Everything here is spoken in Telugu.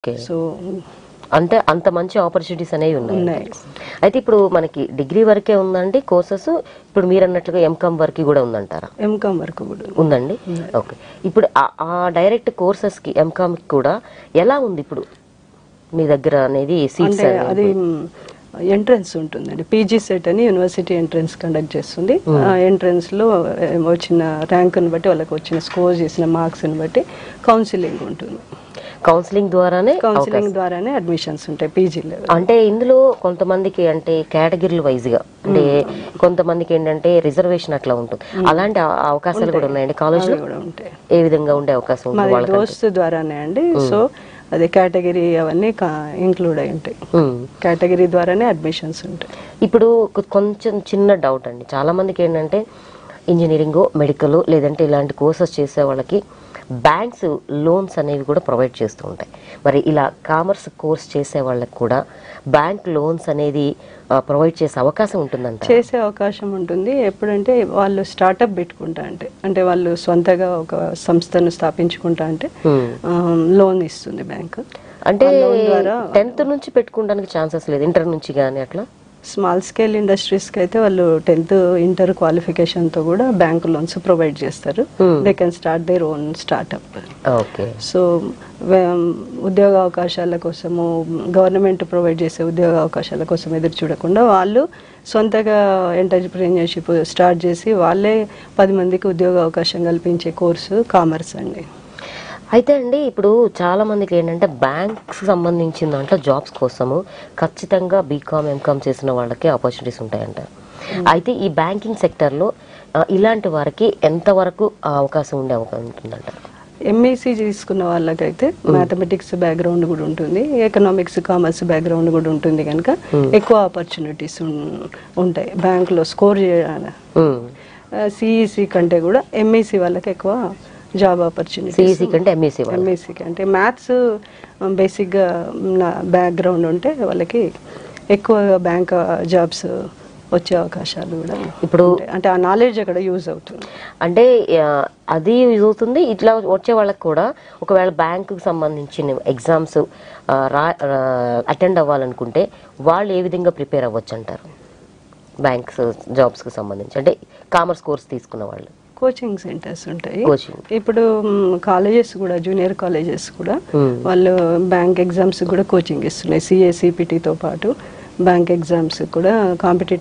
ఓకే. సో అంటే అంత మంచి ఆపర్చునిటీస్ అనేవి ఉన్నాయి. ఉన్నాయి. అయితే ఇప్పుడు మనకి డిగ్రీ వరకే ఉందండి కోర్సెస్, ఇప్పుడు మీరు అన్నట్లుగా ఎంకామ్ వరకు కూడా ఉందంటారా? ఎంకామ్ వరకు కూడా ఉందండి. ఓకే. ఇప్పుడు ఆ డైరెక్ట్ కోర్సెస్ కి ఎంకామ్ కి కూడా ఎలా ఉంది ఇప్పుడు మీ దగ్గర అనేది సీట్స్ అంటే అది ఎంట్రన్స్ ఉంటుందండి. పీజీ సెట్ అని యూనివర్సిటీ ఎంట్రన్స్ కండక్ట్ చేస్తుంది. ఆ ఎంట్రన్స్ లో వచ్చిన ర్యాంకుని బట్టి, వాళ్ళకి వచ్చిన స్కోర్ చేసిన మార్క్స్ ని బట్టి కౌన్సిలింగ్ ఉంటుంది. కౌన్సిలింగ్ ద్వారానే అడ్మిషన్స్ ఉంటాయి పీజీ లెవెల్. అంటే ఇందులో కొంతమందికి అంటే కేటగిరీలు వైజ్ గా, అంటే కొంతమందికి ఏంటంటే రిజర్వేషన్ అట్లా ఉంటుంది. అలాంటి అవకాశాలు కూడా ఉన్నాయండి కాలేజ్ లో? కూడా ఉంటాయి. ఏ విధంగా ఉండే అవకాశం ఉంది? మా దోస్తు ద్వారానే అండి. సో అదే కేటగిరీ అవన్నీ ఇంక్లూడ్ అయి ఉంటాయి. కేటగిరీ ద్వారానే అడ్మిషన్స్ ఉంటాయి. ఇప్పుడు కొంచెం చిన్న డౌట్ అండి, చాలా మందికి ఏంటంటే ఇంజనీరింగ్, మెడికల్ లేదంటే ఇలాంటి కోర్సెస్ చేసే వాళ్ళకి బ్యాంక్స్ లోన్స్ అనేవి కూడా ప్రొవైడ్ చేస్తూ ఉంటాయి. మరి ఇలా కామర్స్ కోర్స్ చేసే వాళ్ళకి కూడా బ్యాంక్ లోన్స్ అనేది ప్రొవైడ్ చేసే అవకాశం ఉంటుందంట? చేసే అవకాశం ఉంటుంది. ఎప్పుడంటే వాళ్ళు స్టార్ట్అప్ పెట్టుకుంటా అంటే వాళ్ళు సొంతగా ఒక సంస్థను స్థాపించుకుంటా అంటే లోన్ ఇస్తుంది బ్యాంక్. అంటే 10th నుంచి పెట్టుకోవడానికి ఛాన్సెస్ లేదు, ఇంటర్ నుంచి కానీ అట్లా? స్మాల్ స్కేల్ ఇండస్ట్రీస్కి అయితే వాళ్ళు 10th ఇంటర్ క్వాలిఫికేషన్తో కూడా బ్యాంక్ లోన్స్ ప్రొవైడ్ చేస్తారు. They can start their own startup. Okay. So ఉద్యోగ అవకాశాల కోసము, గవర్నమెంట్ ప్రొవైడ్ చేసే ఉద్యోగ అవకాశాల కోసం ఎదురు చూడకుండా వాళ్ళు సొంతగా ఎంటర్ప్రెన్యూర్షిప్ స్టార్ట్ చేసి వాళ్ళే 10 మందికి ఉద్యోగ అవకాశం కల్పించే కోర్సు కామర్స్ అండి. అయితే అండి ఇప్పుడు చాలా మందికి ఏంటంటే బ్యాంక్స్ సంబంధించిన దాంట్లో జాబ్స్ కోసము ఖచ్చితంగా బీకామ్, ఎంకామ్ చేసిన వాళ్ళకి ఆపర్చునిటీస్ ఉంటాయంట. అయితే ఈ బ్యాంకింగ్ సెక్టర్లో ఇలాంటి వారికి ఎంతవరకు అవకాశం ఉండే అవకాశం ఉంటుందంట? ఎంఈసీ తీసుకున్న వాళ్ళకైతే మ్యాథమెటిక్స్ బ్యాక్గ్రౌండ్ కూడా ఉంటుంది, ఎకనామిక్స్, కామర్స్ బ్యాక్గ్రౌండ్ కూడా ఉంటుంది కనుక ఎక్కువ ఆపర్చునిటీస్ ఉంటాయి బ్యాంకులో స్కోర్ చేయడానికి. సిఈసి కంటే కూడా ఎంఈసీ వాళ్ళకి ఎక్కువ జాబ్ ఆపర్చునిటీ. సిఈసి కంటే ఎంఈసీ అంటే మ్యాథ్స్ బేసిక్గా బ్యాక్గ్రౌండ్ ఉంటే వాళ్ళకి ఎక్కువగా బ్యాంక్ జాబ్స్ వచ్చే అవకాశాలు కూడా ఇప్పుడు అంటే ఆ నాలెడ్జ్ అక్కడ యూజ్ అవుతుంది. అంటే అది యూజ్ అవుతుంది. ఇట్లా వచ్చే వాళ్ళకి కూడా ఒకవేళ బ్యాంకుకి సంబంధించిన ఎగ్జామ్స్ అటెండ్ అవ్వాలనుకుంటే వాళ్ళు ఏ విధంగా ప్రిపేర్ అవ్వచ్చు అంటారు బ్యాంక్స్ జాబ్స్కి సంబంధించి? అంటే కామర్స్ కోర్స్ తీసుకున్న వాళ్ళు కోచింగ్ సెంటర్స్ ఉంటాయి. ఇప్పుడు కాలేజెస్ కూడా, జూనియర్ కాలేజెస్ కూడా వాళ్ళు బ్యాంక్ ఎగ్జామ్స్ కూడా కోచింగ్ ఇస్తున్నాయి. సిఏ, సిపిటితో పాటు బ్యాంక్ ఎగ్జామ్స్ కూడా కాంపిటేటివ్